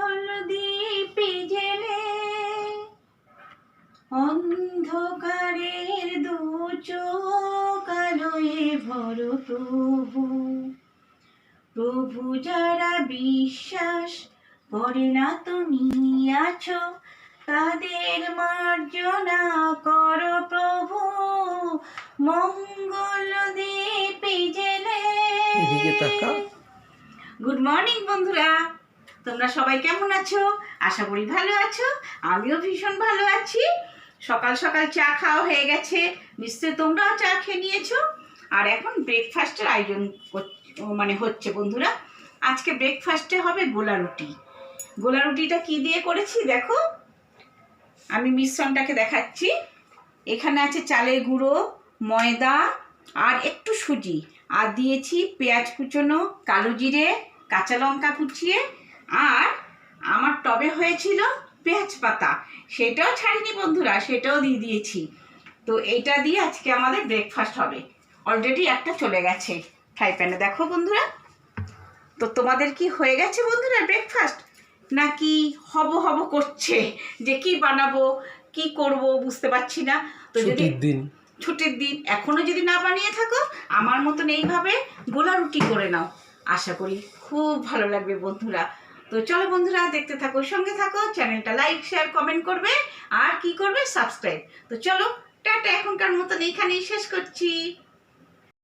মঙ্গল দীপে জেলে অন্ধকারের দু চোখ আলোয় ভর প্রভু। প্রভু যারা বিশ্বাস করে না তুমি আছো, তাদের মার্জনা কর প্রভু মঙ্গল দীপে জেলে। গুড মর্নিং বন্ধুরা, তোমরা সবাই কেমন আছো? আশা করি ভালো আছো। আমিও ভীষণ ভালো আছি। সকাল সকাল চা খাওয়া হয়ে গেছে, নিশ্চয়ই তোমরাও চা খেয়ে নিয়েছো। আর এখন ব্রেকফাস্টের আয়োজন হচ্ছে বন্ধুরা। আজকে ব্রেকফাস্টে হবে গোলা রুটি। গোলা রুটিটা কি দিয়ে করেছি দেখো, আমি মিশ্রণটাকে দেখাচ্ছি। এখানে আছে চালের গুঁড়ো, ময়দা আর একটু সুজি, আর দিয়েছি পেঁয়াজ কুচোনো, কালো জিরে, কাঁচা লঙ্কা কুচিয়ে, আর আমার টবে হয়েছিল পেঁয়াজ পাতা, সেটাও ছাড়িনি বন্ধুরা, সেটাও দিয়ে দিয়েছি। তো এইটা দিয়ে আজকে আমাদের ব্রেকফাস্ট হবে। অলরেডি একটা চলে গেছে ফ্রাই প্যানে, দেখো বন্ধুরা। তো তোমাদের কি হয়ে গেছে বন্ধুরা ব্রেকফাস্ট, নাকি হব করছে যে কি বানাবো কি করব বুঝতে পারছি না। তো যদি ছুটির দিন এখনো যদি না বানিয়ে থাকো, আমার মতন এইভাবে গোলা রুটি করে নাও, আশা করি খুব ভালো লাগবে বন্ধুরা। তো চলো বন্ধুরা, দেখতে থাকো, সঙ্গে থাকো, চ্যানেলটা লাইক শেয়ার কমেন্ট করবে, আর কি করবে সাবস্ক্রাইব। তো চলো টাটা, এখনকার মতন এইখানেই শেষ করছি।